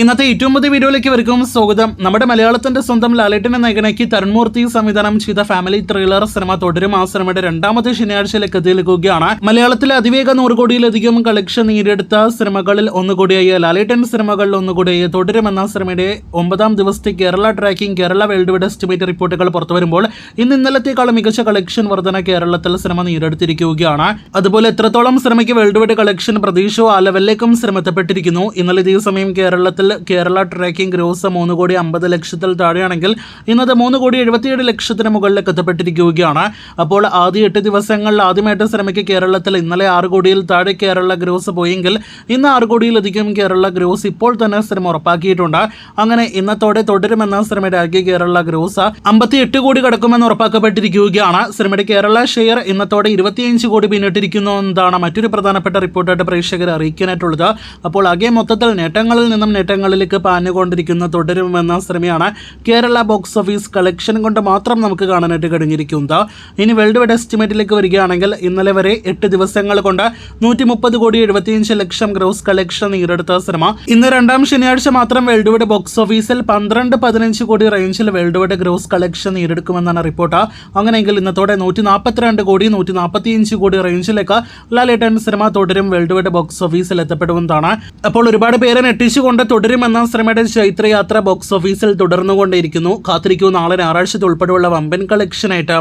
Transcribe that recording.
ഇന്നത്തെ ഏറ്റവും പുതിയ വീഡിയോയിലേക്ക് ഇവർക്കും സ്വാഗതം. നമ്മുടെ മലയാളത്തിന്റെ സ്വന്തം ലാലേട്ടനെ നായകനാക്കി തരുൺമൂർത്തി സംവിധാനം ചെയ്ത ഫാമിലി ത്രില്ലർ സിനിമ തുടരും. ആ സിനിമയുടെ രണ്ടാമത്തെ ശനിയാഴ്ചയിലേക്ക് എത്തിയിരിക്കുകയാണ്. മലയാളത്തിലെ അതിവേഗ 100 കോടിയിലധികം കളക്ഷൻ നേടിയെടുത്ത സിനിമകളിൽ ഒന്നുകൂടിയായ ലാലേട്ടൻ സിനിമകളിൽ ഒന്നുകൂടിയായ തുടരും എന്ന സിനിമയുടെ 9ാം ദിവസത്തെ Kerala tracking Kerala world wide estimate റിപ്പോർട്ടുകൾ പുറത്തുവരുമ്പോൾ ഇന്നലത്തേക്കാളും മികച്ച കളക്ഷൻ വർധന കേരളത്തിൽ സിനിമ നേടിയെടുത്തിരിക്കുകയാണ്. അതുപോലെ എത്രത്തോളം സിനിമയ്ക്ക് വേൾഡ് വൈഡ് കളക്ഷൻ പ്രതീക്ഷയോ ആ ലെവലിലേക്കും സിനിമ എത്തപ്പെട്ടിരിക്കുന്നു. ഇന്നലെ ഇതേ സമയം കേരള ട്രാക്കിംഗ് ഗ്രോസ് 3,50,00,000 താഴെയാണെങ്കിൽ ഇന്നത് 3,77,00,000 മുകളിലേക്ക് എത്തപ്പെട്ടിരിക്കുകയാണ്. അപ്പോൾ ആദ്യ 8 ദിവസങ്ങളിൽ ആദ്യമായിട്ട് സിനിമയ്ക്ക് കേരളത്തിൽ ഇന്നലെ 6 കോടിയിൽ താഴെ കേരള ഗ്രോസ് പോയെങ്കിൽ ഇന്ന് 6 കോടിയിലധികം കേരള ഗ്രോസ് ഇപ്പോൾ തന്നെ സിനിമ ഉറപ്പാക്കിയിട്ടുണ്ട്. അങ്ങനെ ഇന്നത്തോടെ തുടരുമെന്ന സിനിമയുടെ ആകെ കേരള ഗ്രോസ് 58 കോടി കടക്കുമെന്ന് ഉറപ്പാക്കപ്പെട്ടിരിക്കുകയാണ്. സിനിമയുടെ കേരള ഷെയർ ഇന്നത്തോടെ 25 കോടി പിന്നിട്ടിരിക്കുന്നു എന്നതാണ് മറ്റൊരു പ്രധാനപ്പെട്ട റിപ്പോർട്ടായിട്ട് പ്രേക്ഷകരെ അറിയിക്കാനായിട്ടുള്ളത്. അപ്പോൾ ആകെ മൊത്തത്തിൽ നേട്ടങ്ങളിലേക്ക് പാഞ്ഞുകൊണ്ടിരിക്കുന്ന തുടരുമെന്ന സിനിമയാണ് കേരള ബോക്സ് ഓഫീസ് കളക്ഷൻ കൊണ്ട് മാത്രം നമുക്ക് കാണാനായിട്ട് കഴിഞ്ഞിരിക്കുന്നത്. ഇനി വേൾഡ് വൈഡ് എസ്റ്റിമേറ്റിലേക്ക് വരികയാണെങ്കിൽ ഇന്നലെ വരെ 8 ദിവസങ്ങൾ കൊണ്ട് 130,75,00,000 ഗ്രോസ് കളക്ഷൻ നേടിയെടുത്ത സിനിമ ഇന്ന് രണ്ടാം ശനിയാഴ്ച മാത്രം വേൾഡ് വൈഡ് ബോക്സ് ഓഫീസിൽ 12-15 കോടി റേഞ്ചിൽ വേൾഡ് വൈഡ് ഗ്രോസ് കളക്ഷൻ നേടിയെടുക്കുമെന്നാണ് റിപ്പോർട്ട്. അങ്ങനെയെങ്കിൽ ഇന്നത്തോടെ 142 കോടി 145 കോടി റേഞ്ചിലേക്ക് Lalettan cinema Thudarum world wide box ഓഫീസിൽ എത്തപ്പെടുന്നതാണ്. അപ്പോൾ ഒരുപാട് പേരെ നെട്ടിച്ചുകൊണ്ട് തുടരുമെന്ന സിനിമയുടെ ചൈത്രയാത്ര ബോക്സ് ഓഫീസിൽ തുടർന്നുകൊണ്ടേയിരിക്കുന്നു. കാത്തിരിക്കൂ നാളെ ഞായറാഴ്ച ഉൾപ്പെടെയുള്ള വമ്പൻ കളക്ഷനായിട്ട്.